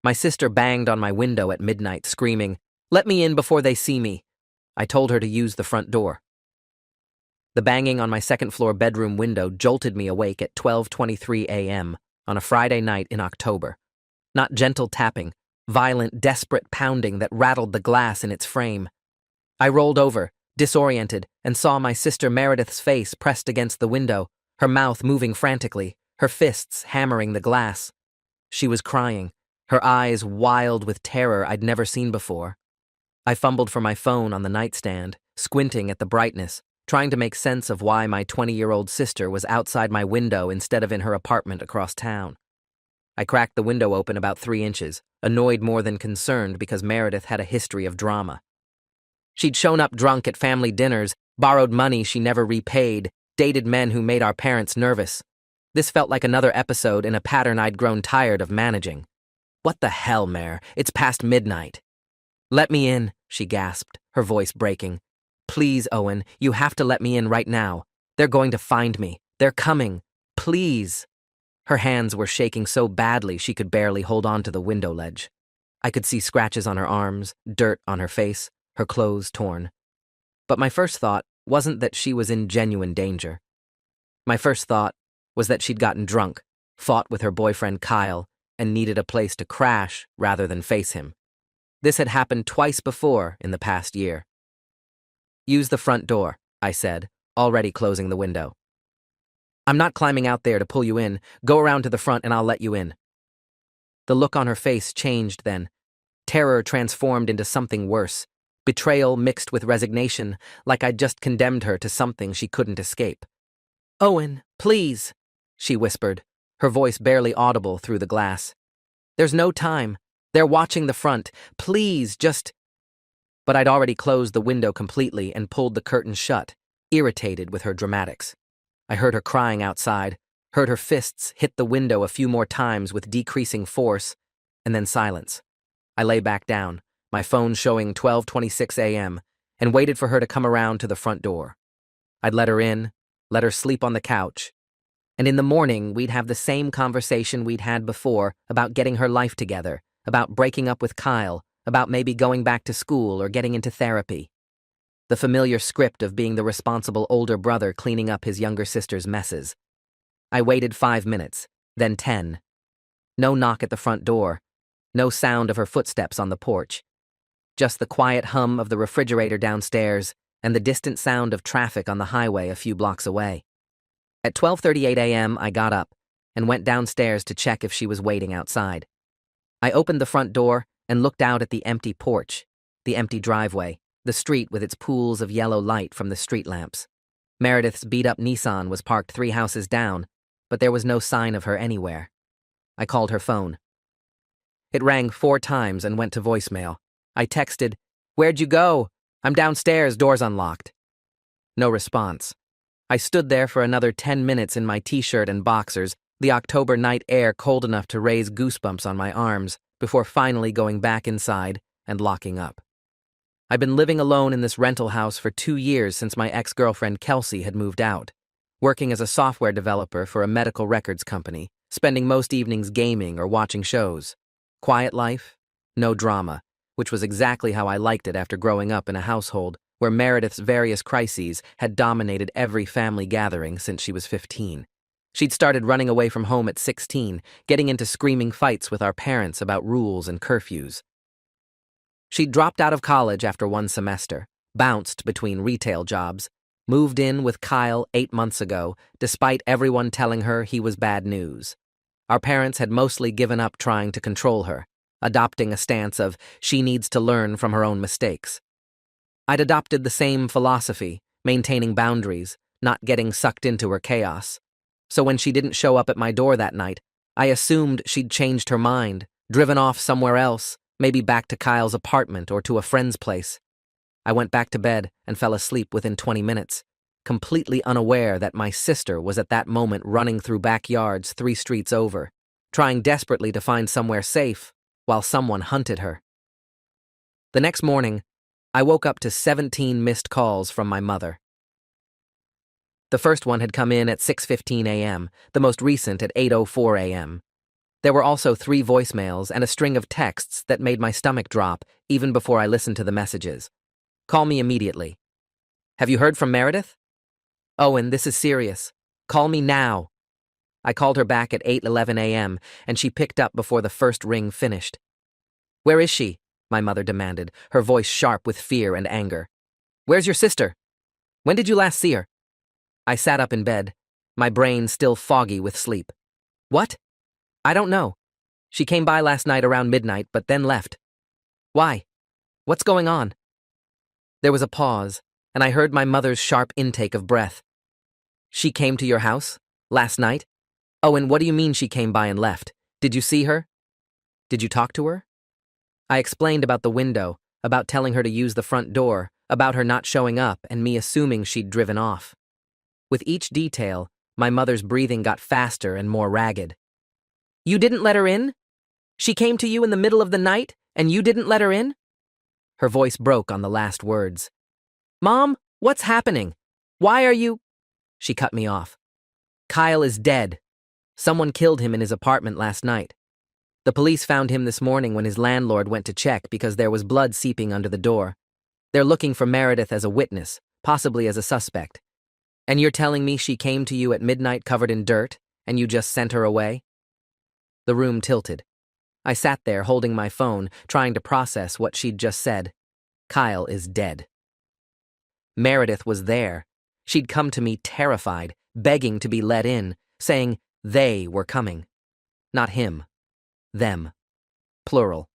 My sister banged on my window at midnight, screaming, "Let me in before they see me." I told her to use the front door. The banging on my second-floor bedroom window jolted me awake at 12:23 a.m. on a Friday night in October. Not gentle tapping, violent, desperate pounding that rattled the glass in its frame. I rolled over, disoriented, and saw my sister Meredith's face pressed against the window, her mouth moving frantically, her fists hammering the glass. She was crying, her eyes wild with terror I'd never seen before. I fumbled for my phone on the nightstand, squinting at the brightness, trying to make sense of why my 20-year-old sister was outside my window instead of in her apartment across town. I cracked the window open about 3 inches, annoyed more than concerned because Meredith had a history of drama. She'd shown up drunk at family dinners, borrowed money she never repaid, dated men who made our parents nervous. This felt like another episode in a pattern I'd grown tired of managing. "What the hell, Mare? It's past midnight." "Let me in," she gasped, her voice breaking. "Please, Owen, you have to let me in right now. They're going to find me. They're coming. Please." Her hands were shaking so badly she could barely hold on to the window ledge. I could see scratches on her arms, dirt on her face, her clothes torn. But my first thought wasn't that she was in genuine danger. My first thought was that she'd gotten drunk, fought with her boyfriend Kyle, and needed a place to crash rather than face him. This had happened twice before in the past year. "Use the front door," I said, already closing the window. "I'm not climbing out there to pull you in. Go around to the front and I'll let you in." The look on her face changed then. Terror transformed into something worse. Betrayal mixed with resignation, like I'd just condemned her to something she couldn't escape. "Owen, please," she whispered, her voice barely audible through the glass. "There's no time. They're watching the front. Please, just—" But I'd already closed the window completely and pulled the curtain shut, irritated with her dramatics. I heard her crying outside, heard her fists hit the window a few more times with decreasing force, and then silence. I lay back down, my phone showing 12:26 a.m., and waited for her to come around to the front door. I'd let her in, let her sleep on the couch, and in the morning we'd have the same conversation we'd had before about getting her life together, about breaking up with Kyle, about maybe going back to school or getting into therapy. The familiar script of being the responsible older brother cleaning up his younger sister's messes. I waited 5 minutes, then 10. No knock at the front door, no sound of her footsteps on the porch. Just the quiet hum of the refrigerator downstairs and the distant sound of traffic on the highway a few blocks away. At 12:38 a.m., I got up and went downstairs to check if she was waiting outside. I opened the front door and looked out at the empty porch, the empty driveway, the street with its pools of yellow light from the street lamps. Meredith's beat-up Nissan was parked 3 houses down, but there was no sign of her anywhere. I called her phone. It rang 4 times and went to voicemail. I texted, "Where'd you go? I'm downstairs, door's unlocked." No response. I stood there for another 10 minutes in my t-shirt and boxers, the October night air cold enough to raise goosebumps on my arms, before finally going back inside and locking up. I'd been living alone in this rental house for 2 years since my ex-girlfriend Kelsey had moved out, working as a software developer for a medical records company, spending most evenings gaming or watching shows. Quiet life, no drama, which was exactly how I liked it after growing up in a household where Meredith's various crises had dominated every family gathering since she was 15. She'd started running away from home at 16, getting into screaming fights with our parents about rules and curfews. She'd dropped out of college after 1 semester, bounced between retail jobs, moved in with Kyle 8 months ago, despite everyone telling her he was bad news. Our parents had mostly given up trying to control her, adopting a stance of she needs to learn from her own mistakes. I'd adopted the same philosophy, maintaining boundaries, not getting sucked into her chaos. So when she didn't show up at my door that night, I assumed she'd changed her mind, driven off somewhere else, maybe back to Kyle's apartment or to a friend's place. I went back to bed and fell asleep within 20 minutes, completely unaware that my sister was at that moment running through backyards 3 streets over, trying desperately to find somewhere safe while someone hunted her. The next morning, I woke up to 17 missed calls from my mother. The first one had come in at 6:15 a.m., the most recent at 8:04 a.m. There were also 3 voicemails and a string of texts that made my stomach drop even before I listened to the messages. Call me immediately. Have you heard from Meredith? Owen, this is serious. Call me now. I called her back at 8:11 a.m., and she picked up before the first ring finished. Where is she? My mother demanded, her voice sharp with fear and anger. Where's your sister? When did you last see her? I sat up in bed, my brain still foggy with sleep. What? I don't know. She came by last night around midnight, but then left. Why? What's going on? There was a pause, and I heard my mother's sharp intake of breath. She came to your house? Last night? Oh, and what do you mean she came by and left? Did you see her? Did you talk to her? I explained about the window, about telling her to use the front door, about her not showing up and me assuming she'd driven off. With each detail, my mother's breathing got faster and more ragged. You didn't let her in? She came to you in the middle of the night, and you didn't let her in? Her voice broke on the last words. Mom, what's happening? Why are you… She cut me off. Kyle is dead. Someone killed him in his apartment last night. The police found him this morning when his landlord went to check because there was blood seeping under the door. They're looking for Meredith as a witness, possibly as a suspect. And you're telling me she came to you at midnight covered in dirt, and you just sent her away? The room tilted. I sat there holding my phone, trying to process what she'd just said. Kyle is dead. Meredith was there. She'd come to me terrified, begging to be let in, saying they were coming. Not him. Them. Plural.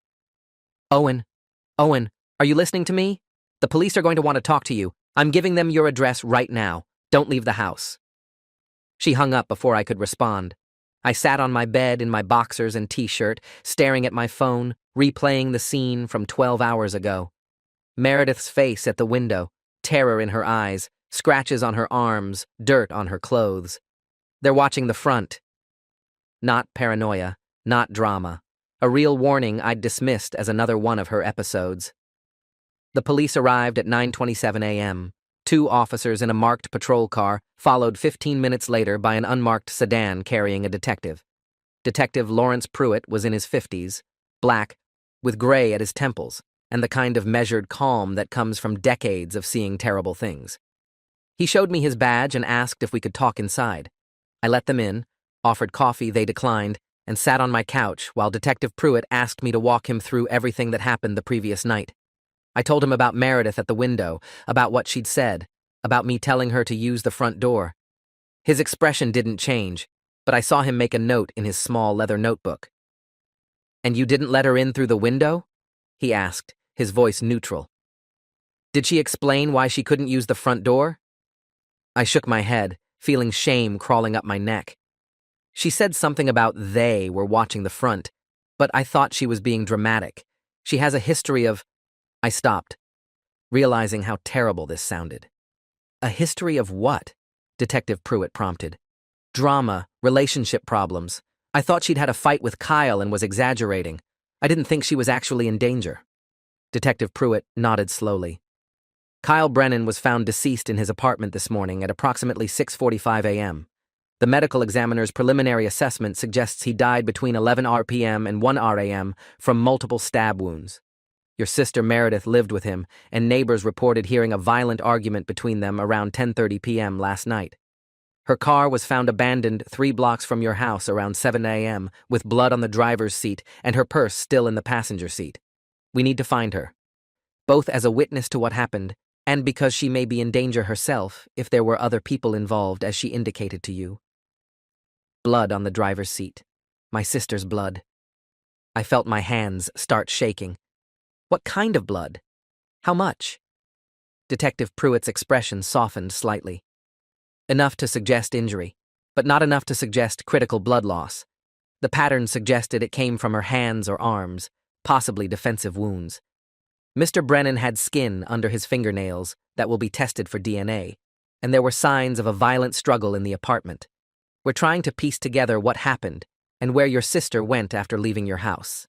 Owen, are you listening to me? The police are going to want to talk to you. I'm giving them your address right now. Don't leave the house. She hung up before I could respond. I sat on my bed in my boxers and t-shirt, staring at my phone, replaying the scene from 12 hours ago. Meredith's face at the window, terror in her eyes, scratches on her arms, dirt on her clothes. They're watching the front. Not paranoia, not drama. A real warning I'd dismissed as another one of her episodes. The police arrived at 9:27 a.m. 2 officers in a marked patrol car, followed 15 minutes later by an unmarked sedan carrying a detective. Detective Lawrence Pruitt was in his 50s, black, with gray at his temples, and the kind of measured calm that comes from decades of seeing terrible things. He showed me his badge and asked if we could talk inside. I let them in, offered coffee they declined, and sat on my couch while Detective Pruitt asked me to walk him through everything that happened the previous night. I told him about Meredith at the window, about what she'd said, about me telling her to use the front door. His expression didn't change, but I saw him make a note in his small leather notebook. And you didn't let her in through the window? He asked, his voice neutral. Did she explain why she couldn't use the front door? I shook my head, feeling shame crawling up my neck. She said something about they were watching the front, but I thought she was being dramatic. She has a history of… I stopped, realizing how terrible this sounded. A history of what? Detective Pruitt prompted. Drama, relationship problems. I thought she'd had a fight with Kyle and was exaggerating. I didn't think she was actually in danger. Detective Pruitt nodded slowly. Kyle Brennan was found deceased in his apartment this morning at approximately 6:45 a.m. The medical examiner's preliminary assessment suggests he died between 11 p.m. and 1 a.m. from multiple stab wounds. Your sister Meredith lived with him, and neighbors reported hearing a violent argument between them around 10:30 p.m. last night. Her car was found abandoned 3 blocks from your house around 7 a.m. with blood on the driver's seat and her purse still in the passenger seat. We need to find her, both as a witness to what happened and because she may be in danger herself if there were other people involved, as she indicated to you. Blood on the driver's seat. My sister's blood. I felt my hands start shaking. What kind of blood? How much? Detective Pruitt's expression softened slightly. Enough to suggest injury, but not enough to suggest critical blood loss. The pattern suggested it came from her hands or arms, possibly defensive wounds. Mr. Brennan had skin under his fingernails that will be tested for DNA, and there were signs of a violent struggle in the apartment. We're trying to piece together what happened and where your sister went after leaving your house.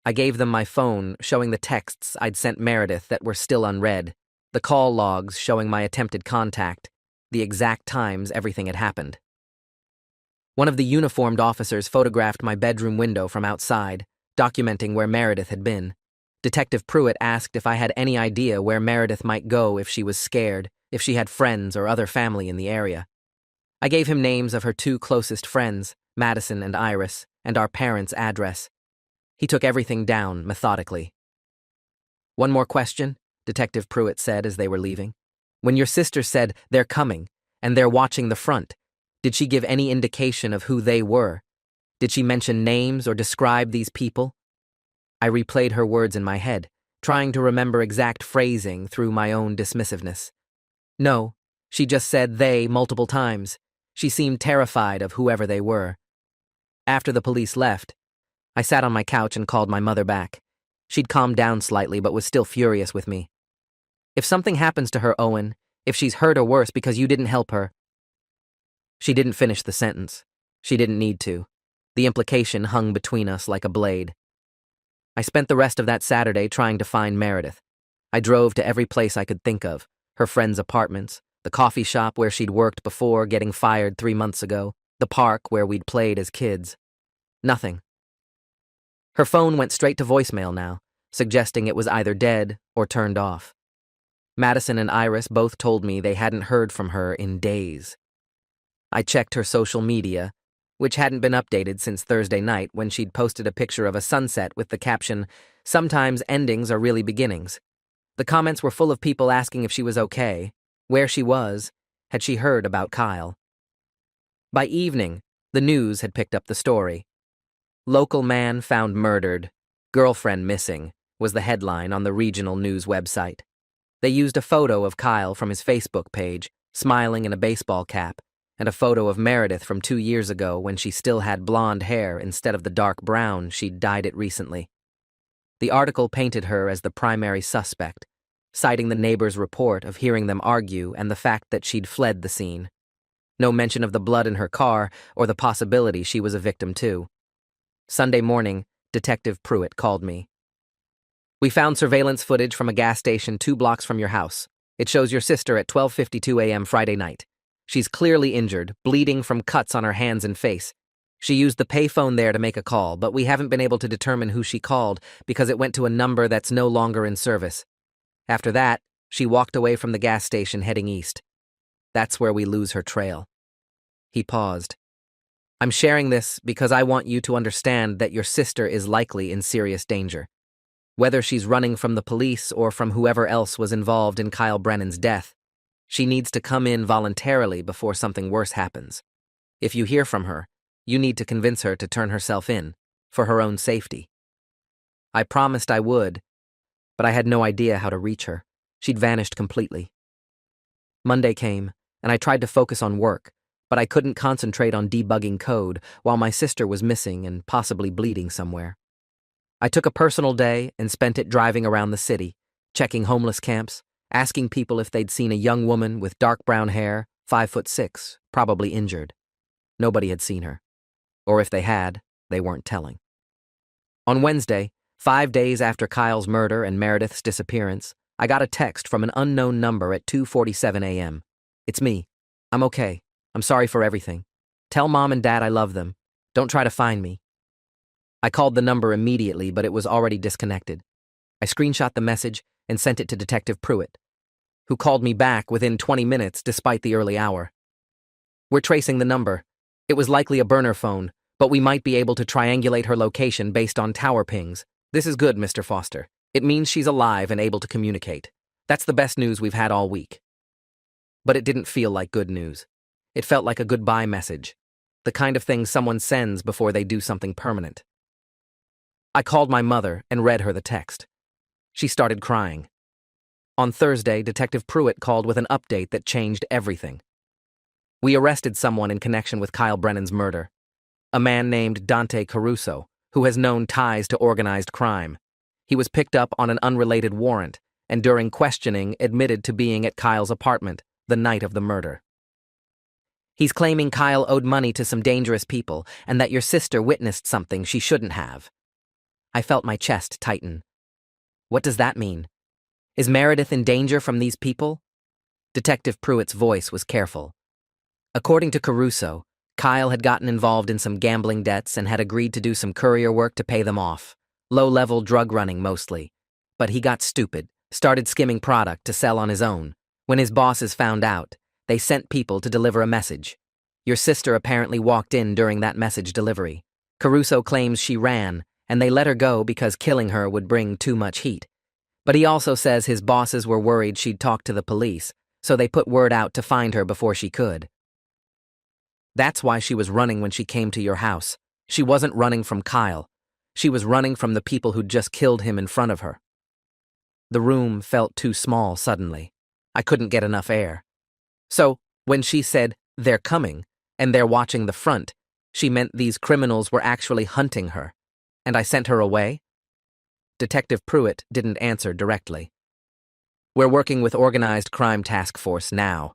I gave them my phone, showing the texts I'd sent Meredith that were still unread, the call logs showing my attempted contact, the exact times everything had happened. One of the uniformed officers photographed my bedroom window from outside, documenting where Meredith had been. Detective Pruitt asked if I had any idea where Meredith might go if she was scared, if she had friends or other family in the area. I gave him names of her two closest friends, Madison and Iris, and our parents' address. He took everything down methodically. "One more question," Detective Pruitt said as they were leaving. "When your sister said, 'They're coming,' and 'they're watching the front,' did she give any indication of who they were? Did she mention names or describe these people?" I replayed her words in my head, trying to remember exact phrasing through my own dismissiveness. "No, she just said 'they' multiple times. She seemed terrified of whoever they were." After the police left, I sat on my couch and called my mother back. She'd calmed down slightly but was still furious with me. "If something happens to her, Owen, if she's hurt or worse because you didn't help her—" She didn't finish the sentence. She didn't need to. The implication hung between us like a blade. I spent the rest of that Saturday trying to find Meredith. I drove to every place I could think of, her friends' apartments, the coffee shop where she'd worked before getting fired 3 months ago, the park where we'd played as kids. Nothing. Her phone went straight to voicemail now, suggesting it was either dead or turned off. Madison and Iris both told me they hadn't heard from her in days. I checked her social media, which hadn't been updated since Thursday night when she'd posted a picture of a sunset with the caption, "Sometimes endings are really beginnings." The comments were full of people asking if she was okay, where she was, had she heard about Kyle. By evening, the news had picked up the story. "Local man found murdered, girlfriend missing," was the headline on the regional news website. They used a photo of Kyle from his Facebook page, smiling in a baseball cap, and a photo of Meredith from 2 years ago when she still had blonde hair instead of the dark brown she'd dyed it recently. The article painted her as the primary suspect, citing the neighbor's report of hearing them argue and the fact that she'd fled the scene. No mention of the blood in her car or the possibility she was a victim too. Sunday morning, Detective Pruitt called me. "We found surveillance footage from a gas station 2 blocks from your house. It shows your sister at 12:52 a.m. Friday night. She's clearly injured, bleeding from cuts on her hands and face. She used the payphone there to make a call, but we haven't been able to determine who she called because it went to a number that's no longer in service. After that, she walked away from the gas station heading east. That's where we lose her trail." He paused. "I'm sharing this because I want you to understand that your sister is likely in serious danger. Whether she's running from the police or from whoever else was involved in Kyle Brennan's death, she needs to come in voluntarily before something worse happens. If you hear from her, you need to convince her to turn herself in, for her own safety." I promised I would, but I had no idea how to reach her. She'd vanished completely. Monday came, and I tried to focus on work, but I couldn't concentrate on debugging code while my sister was missing and possibly bleeding somewhere. I took a personal day and spent it driving around the city, checking homeless camps, asking people if they'd seen a young woman with dark brown hair, 5'6", probably injured. Nobody had seen her. Or if they had, they weren't telling. On Wednesday, 5 days after Kyle's murder and Meredith's disappearance, I got a text from an unknown number at 2:47 a.m. "It's me. I'm okay. I'm sorry for everything. Tell Mom and Dad I love them. Don't try to find me." I called the number immediately, but it was already disconnected. I screenshot the message and sent it to Detective Pruitt, who called me back within 20 minutes despite the early hour. "We're tracing the number. It was likely a burner phone, but we might be able to triangulate her location based on tower pings. This is good, Mr. Foster. It means she's alive and able to communicate. That's the best news we've had all week." But it didn't feel like good news. It felt like a goodbye message, the kind of thing someone sends before they do something permanent. I called my mother and read her the text. She started crying. On Thursday, Detective Pruitt called with an update that changed everything. "We arrested someone in connection with Kyle Brennan's murder. A man named Dante Caruso, who has known ties to organized crime. He was picked up on an unrelated warrant, and during questioning admitted to being at Kyle's apartment the night of the murder. He's claiming Kyle owed money to some dangerous people and that your sister witnessed something she shouldn't have." I felt my chest tighten. What does that mean? Is Meredith in danger from these people? Detective Pruitt's voice was careful. "According to Caruso, Kyle had gotten involved in some gambling debts and had agreed to do some courier work to pay them off. Low-level drug running mostly. But he got stupid, started skimming product to sell on his own. When his bosses found out, they sent people to deliver a message. Your sister apparently walked in during that message delivery. Caruso claims she ran, and they let her go because killing her would bring too much heat. But he also says his bosses were worried she'd talk to the police, so they put word out to find her before she could. That's why she was running when she came to your house. She wasn't running from Kyle. She was running from the people who'd just killed him in front of her. The room felt too small suddenly. I couldn't get enough air. So, when she said, "They're coming," and "they're watching the front," she meant these criminals were actually hunting her. And I sent her away? Detective Pruitt didn't answer directly. We're working with Organized Crime Task Force now.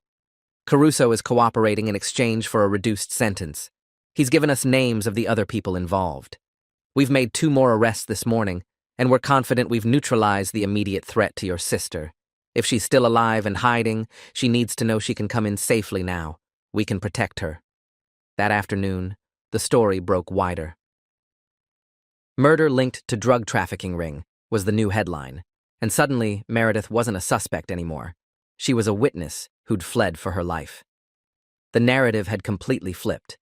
Caruso is cooperating in exchange for a reduced sentence. He's given us names of the other people involved. We've made 2 more arrests this morning, and we're confident we've neutralized the immediate threat to your sister. If she's still alive and hiding, she needs to know she can come in safely now. We can protect her. That afternoon, the story broke wider. Murder linked to drug trafficking ring was the new headline, and suddenly Meredith wasn't a suspect anymore. She was a witness who'd fled for her life. The narrative had completely flipped.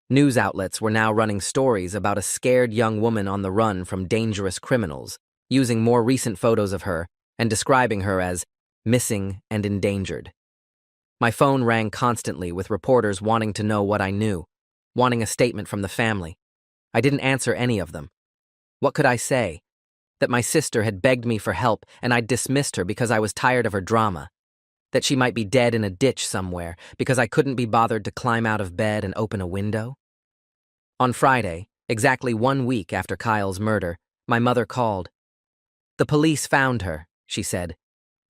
News outlets were now running stories about a scared young woman on the run from dangerous criminals, using more recent photos of her and describing her as missing and endangered. My phone rang constantly with reporters wanting to know what I knew, wanting a statement from the family. I didn't answer any of them. What could I say? That my sister had begged me for help and I'd dismissed her because I was tired of her drama. That she might be dead in a ditch somewhere because I couldn't be bothered to climb out of bed and open a window? On Friday, exactly 1 week after Kyle's murder, my mother called. "The police found her," she said,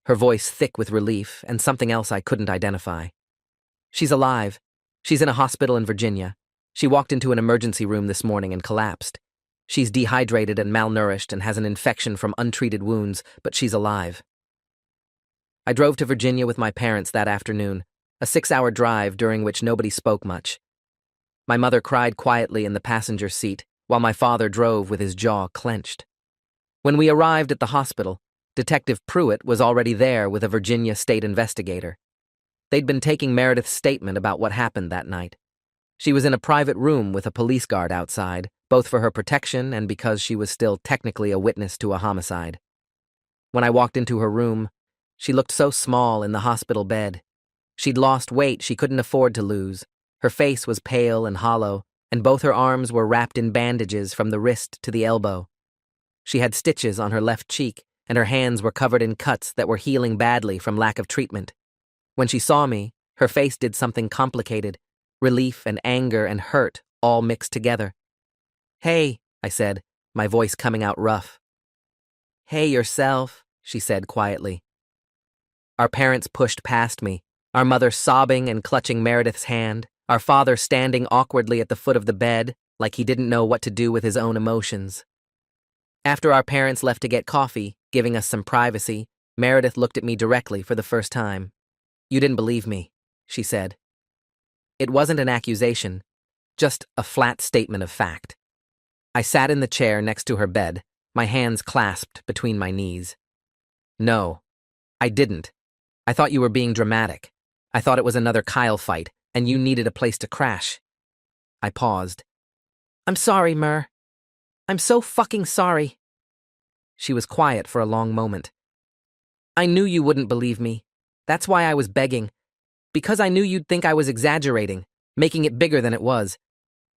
her voice thick with relief and something else I couldn't identify. "She's alive. She's in a hospital in Virginia. She walked into an emergency room this morning and collapsed. She's dehydrated and malnourished and has an infection from untreated wounds, but she's alive." I drove to Virginia with my parents that afternoon, a 6-hour drive during which nobody spoke much. My mother cried quietly in the passenger seat, while my father drove with his jaw clenched. When we arrived at the hospital, Detective Pruitt was already there with a Virginia state investigator. They'd been taking Meredith's statement about what happened that night. She was in a private room with a police guard outside, both for her protection and because she was still technically a witness to a homicide. When I walked into her room, she looked so small in the hospital bed. She'd lost weight she couldn't afford to lose. Her face was pale and hollow, and both her arms were wrapped in bandages from the wrist to the elbow. She had stitches on her left cheek, and her hands were covered in cuts that were healing badly from lack of treatment. When she saw me, her face did something complicated, relief and anger and hurt all mixed together. "Hey," I said, my voice coming out rough. "Hey yourself," she said quietly. Our parents pushed past me, our mother sobbing and clutching Meredith's hand, our father standing awkwardly at the foot of the bed, like he didn't know what to do with his own emotions. After our parents left to get coffee, giving us some privacy, Meredith looked at me directly for the first time. "You didn't believe me," she said. It wasn't an accusation, just a flat statement of fact. I sat in the chair next to her bed, my hands clasped between my knees. "No, I didn't. I thought you were being dramatic. I thought it was another Kyle fight, and you needed a place to crash." I paused. "I'm sorry, Mer. I'm so fucking sorry." She was quiet for a long moment. "I knew you wouldn't believe me. That's why I was begging. Because I knew you'd think I was exaggerating, making it bigger than it was.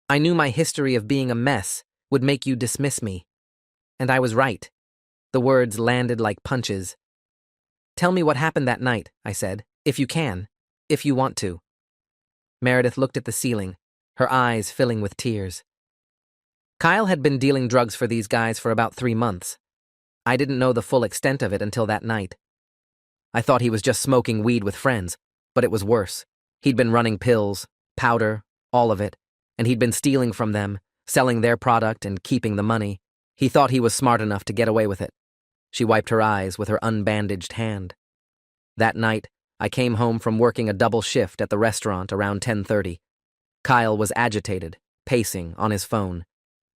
I knew my history of being a mess would make you dismiss me. And I was right." The words landed like punches. "Tell me what happened that night," I said, "if you can, if you want to." Meredith looked at the ceiling, her eyes filling with tears. Kyle had been dealing drugs for these guys for about 3 months. I didn't know the full extent of it until that night. I thought he was just smoking weed with friends, but it was worse. He'd been running pills, powder, all of it, and he'd been stealing from them, selling their product and keeping the money. He thought he was smart enough to get away with it. She wiped her eyes with her unbandaged hand. That night, I came home from working a double shift at the restaurant around 10:30. Kyle was agitated, pacing on his phone.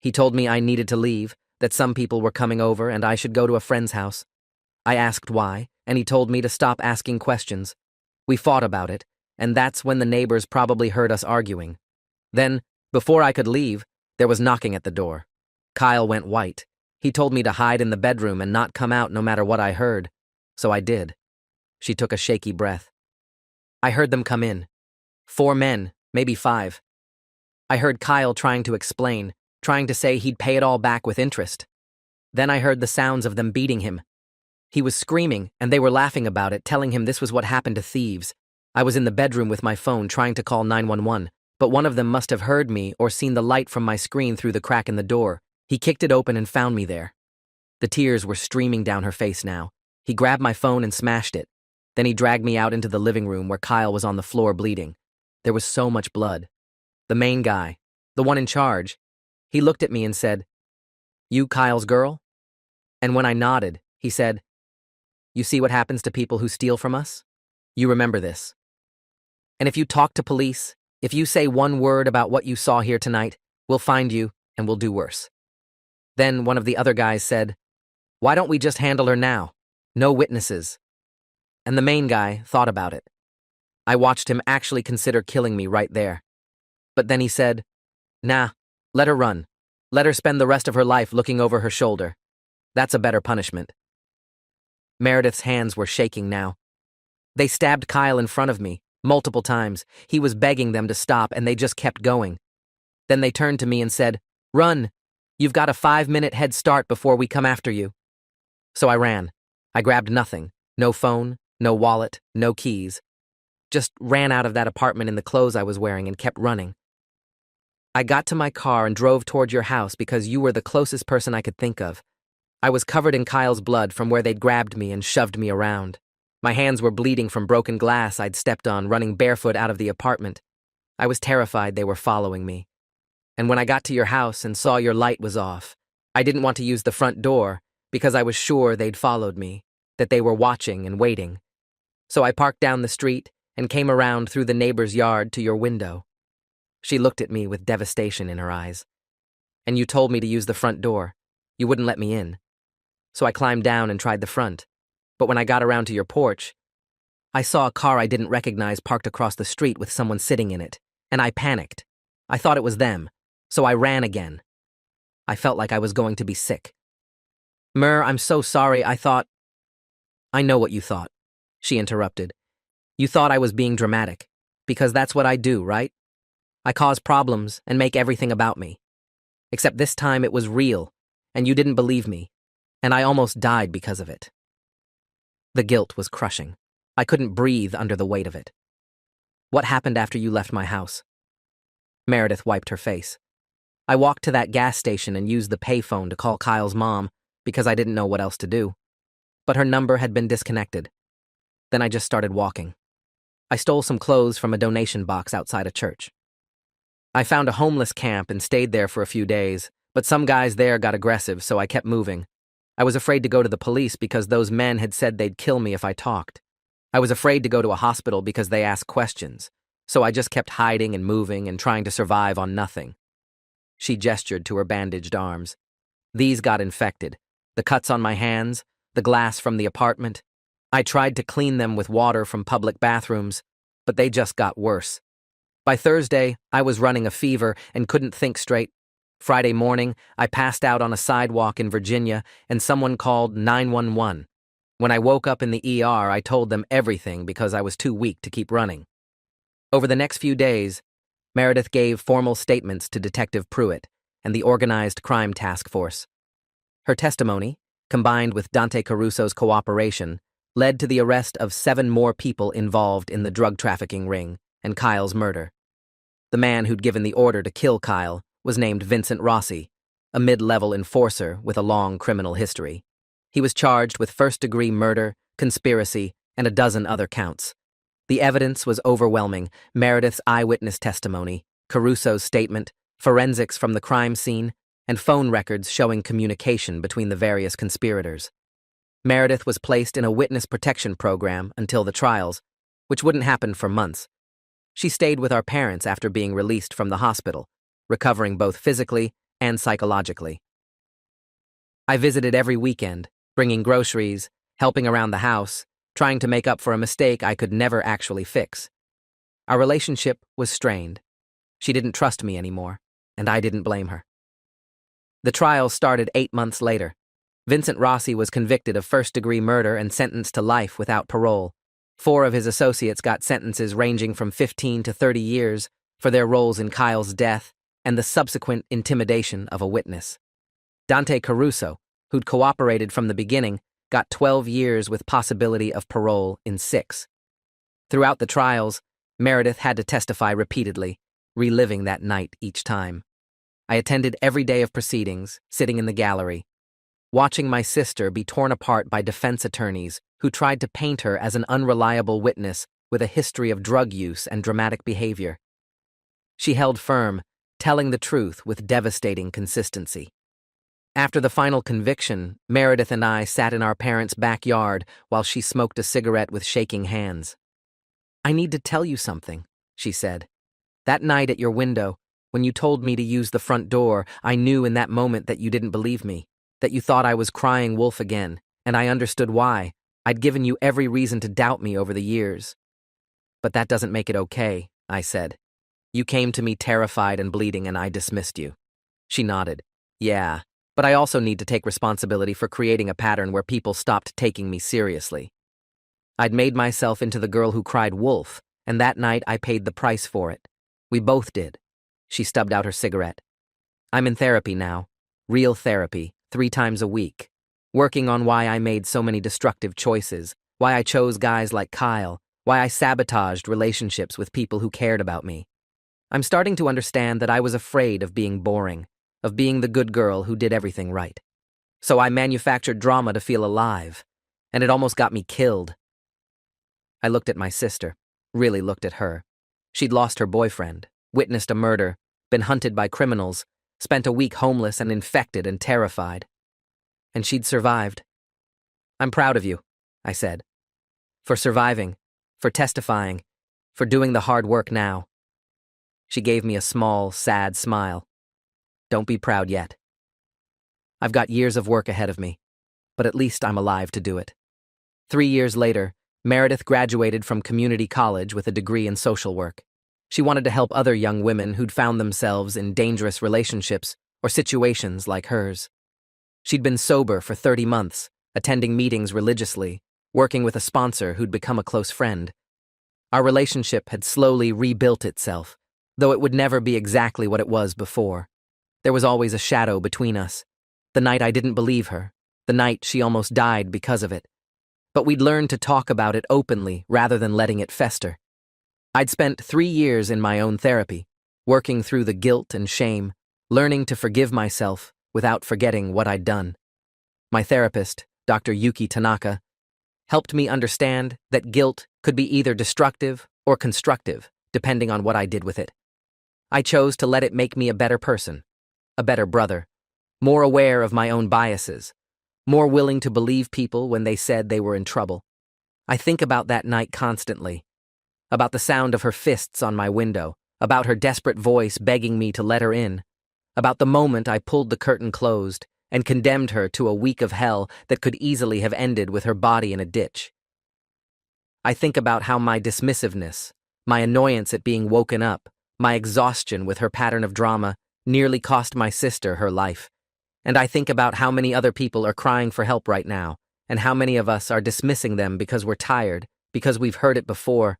He told me I needed to leave, that some people were coming over and I should go to a friend's house. I asked why, and he told me to stop asking questions. We fought about it, and that's when the neighbors probably heard us arguing. Then, before I could leave, there was knocking at the door. Kyle went white. He told me to hide in the bedroom and not come out no matter what I heard. So I did. She took a shaky breath. I heard them come in. 4 men, maybe 5. I heard Kyle trying to explain, trying to say he'd pay it all back with interest. Then I heard the sounds of them beating him. He was screaming, and they were laughing about it, telling him this was what happened to thieves. I was in the bedroom with my phone trying to call 911, but one of them must have heard me or seen the light from my screen through the crack in the door. He kicked it open and found me there. The tears were streaming down her face now. He grabbed my phone and smashed it. Then he dragged me out into the living room where Kyle was on the floor bleeding. There was so much blood. The main guy, the one in charge, he looked at me and said, "You Kyle's girl?" And when I nodded, he said, "You see what happens to people who steal from us? You remember this. And if you talk to police, if you say one word about what you saw here tonight, we'll find you and we'll do worse." Then one of the other guys said, "Why don't we just handle her now? No witnesses." And the main guy thought about it. I watched him actually consider killing me right there. But then he said, "Nah, let her run. Let her spend the rest of her life looking over her shoulder. That's a better punishment." Meredith's hands were shaking now. They stabbed Kyle in front of me, multiple times. He was begging them to stop, and they just kept going. Then they turned to me and said, "Run. You've got a 5-minute head start before we come after you." So I ran. I grabbed nothing. No phone, no wallet, no keys. Just ran out of that apartment in the clothes I was wearing and kept running. I got to my car and drove toward your house because you were the closest person I could think of. I was covered in Kyle's blood from where they'd grabbed me and shoved me around. My hands were bleeding from broken glass I'd stepped on running barefoot out of the apartment. I was terrified they were following me. And when I got to your house and saw your light was off, I didn't want to use the front door because I was sure they'd followed me, that they were watching and waiting. So I parked down the street and came around through the neighbor's yard to your window. She looked at me with devastation in her eyes. "And you told me to use the front door. You wouldn't let me in. So I climbed down and tried the front. But when I got around to your porch, I saw a car I didn't recognize parked across the street with someone sitting in it, and I panicked. I thought it was them, so I ran again. I felt like I was going to be sick. I'm so sorry, I thought—" "I know what you thought," she interrupted. "You thought I was being dramatic, because that's what I do, right? I cause problems and make everything about me. Except this time it was real, and you didn't believe me, and I almost died because of it." The guilt was crushing. I couldn't breathe under the weight of it. "What happened after you left my house?" Meredith wiped her face. "I walked to that gas station and used the payphone to call Kyle's mom because I didn't know what else to do. But her number had been disconnected. Then I just started walking. I stole some clothes from a donation box outside a church. I found a homeless camp and stayed there for a few days, but some guys there got aggressive, so I kept moving. I was afraid to go to the police because those men had said they'd kill me if I talked. I was afraid to go to a hospital because they asked questions, so I just kept hiding and moving and trying to survive on nothing." She gestured to her bandaged arms. "These got infected. The cuts on my hands, the glass from the apartment. I tried to clean them with water from public bathrooms, but they just got worse. By Thursday, I was running a fever and couldn't think straight. Friday morning, I passed out on a sidewalk in Virginia and someone called 911. When I woke up in the ER, I told them everything because I was too weak to keep running." Over the next few days, Meredith gave formal statements to Detective Pruitt and the Organized Crime Task Force. Her testimony, combined with Dante Caruso's cooperation, led to the arrest of 7 more people involved in the drug trafficking ring and Kyle's murder. The man who'd given the order to kill Kyle was named Vincent Rossi, a mid-level enforcer with a long criminal history. He was charged with first-degree murder, conspiracy, and a dozen other counts. The evidence was overwhelming: Meredith's eyewitness testimony, Caruso's statement, forensics from the crime scene, and phone records showing communication between the various conspirators. Meredith was placed in a witness protection program until the trials, which wouldn't happen for months. She stayed with our parents after being released from the hospital, recovering both physically and psychologically. I visited every weekend, bringing groceries, helping around the house, trying to make up for a mistake I could never actually fix. Our relationship was strained. She didn't trust me anymore, and I didn't blame her. The trial started 8 months later. Vincent Rossi was convicted of first-degree murder and sentenced to life without parole. 4 of his associates got sentences ranging from 15 to 30 years for their roles in Kyle's death and the subsequent intimidation of a witness. Dante Caruso, who'd cooperated from the beginning, got 12 years with possibility of parole in 6. Throughout the trials, Meredith had to testify repeatedly, reliving that night each time. I attended every day of proceedings, sitting in the gallery, watching my sister be torn apart by defense attorneys who tried to paint her as an unreliable witness with a history of drug use and dramatic behavior. She held firm, telling the truth with devastating consistency. After the final conviction, Meredith and I sat in our parents' backyard while she smoked a cigarette with shaking hands. "I need to tell you something," she said. "That night at your window, when you told me to use the front door, I knew in that moment that you didn't believe me, that you thought I was crying wolf again, and I understood why. I'd given you every reason to doubt me over the years. But that doesn't make it okay," I said. "You came to me terrified and bleeding, and I dismissed you." She nodded. "Yeah, but I also need to take responsibility for creating a pattern where people stopped taking me seriously. I'd made myself into the girl who cried wolf, and that night I paid the price for it. We both did." She stubbed out her cigarette. "I'm in therapy now. Real therapy, 3 times a week. Working on why I made so many destructive choices, why I chose guys like Kyle, why I sabotaged relationships with people who cared about me. I'm starting to understand that I was afraid of being boring, of being the good girl who did everything right. So I manufactured drama to feel alive, and it almost got me killed." I looked at my sister, really looked at her. She'd lost her boyfriend, witnessed a murder, been hunted by criminals, spent a week homeless and infected and terrified. And she'd survived. "I'm proud of you," I said. "For surviving, for testifying, for doing the hard work now." She gave me a small, sad smile. "Don't be proud yet. I've got years of work ahead of me, but at least I'm alive to do it." 3 years later, Meredith graduated from community college with a degree in social work. She wanted to help other young women who'd found themselves in dangerous relationships or situations like hers. She'd been sober for 30 months, attending meetings religiously, working with a sponsor who'd become a close friend. Our relationship had slowly rebuilt itself, though it would never be exactly what it was before. There was always a shadow between us. The night I didn't believe her, the night she almost died because of it. But we'd learned to talk about it openly rather than letting it fester. I'd spent 3 years in my own therapy, working through the guilt and shame, learning to forgive myself without forgetting what I'd done. My therapist, Dr. Yuki Tanaka, helped me understand that guilt could be either destructive or constructive, depending on what I did with it. I chose to let it make me a better person, a better brother, more aware of my own biases, more willing to believe people when they said they were in trouble. I think about that night constantly, about the sound of her fists on my window, about her desperate voice begging me to let her in, about the moment I pulled the curtain closed and condemned her to a week of hell that could easily have ended with her body in a ditch. I think about how my dismissiveness, my annoyance at being woken up, my exhaustion with her pattern of drama nearly cost my sister her life. And I think about how many other people are crying for help right now, and how many of us are dismissing them because we're tired, because we've heard it before,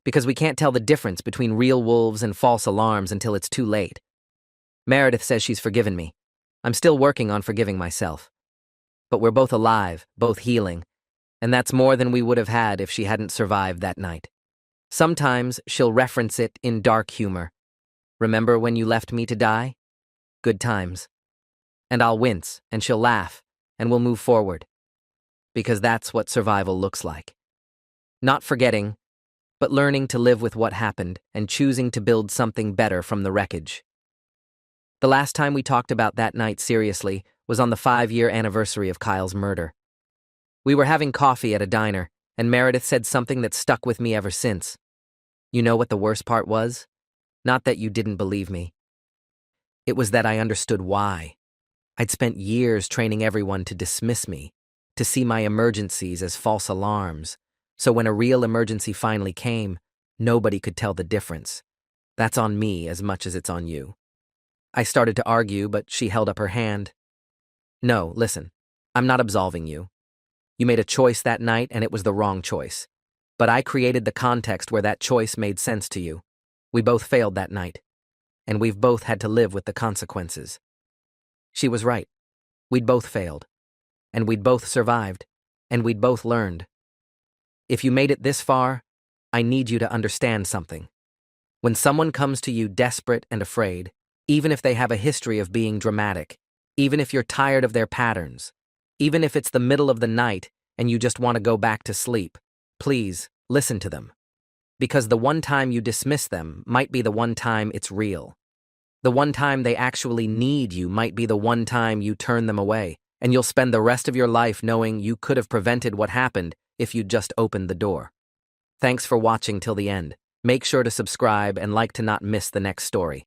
because we can't tell the difference between real wolves and false alarms until it's too late. Meredith says she's forgiven me. I'm still working on forgiving myself. But we're both alive, both healing, and that's more than we would have had if she hadn't survived that night. Sometimes she'll reference it in dark humor. "Remember when you left me to die? Good times." And I'll wince, and she'll laugh, and we'll move forward. Because that's what survival looks like. Not forgetting, but learning to live with what happened and choosing to build something better from the wreckage. The last time we talked about that night seriously was on the 5-year anniversary of Kyle's murder. We were having coffee at a diner, and Meredith said something that stuck with me ever since. You know what the worst part was? Not that you didn't believe me. It was that I understood why. I'd spent years training everyone to dismiss me, to see my emergencies as false alarms. So when a real emergency finally came, nobody could tell the difference. That's on me as much as it's on you. I started to argue, but she held up her hand. No, listen, I'm not absolving you. You made a choice that night and it was the wrong choice. But I created the context where that choice made sense to you. We both failed that night, and we've both had to live with the consequences. She was right. We'd both failed, and we'd both survived, and we'd both learned. If you made it this far, I need you to understand something. When someone comes to you desperate and afraid, even if they have a history of being dramatic, even if you're tired of their patterns, even if it's the middle of the night and you just want to go back to sleep, please listen to them. Because the one time you dismiss them might be the one time it's real. The one time they actually need you might be the one time you turn them away, and you'll spend the rest of your life knowing you could have prevented what happened if you'd just opened the door. Thanks for watching till the end. Make sure to subscribe and like to not miss the next story.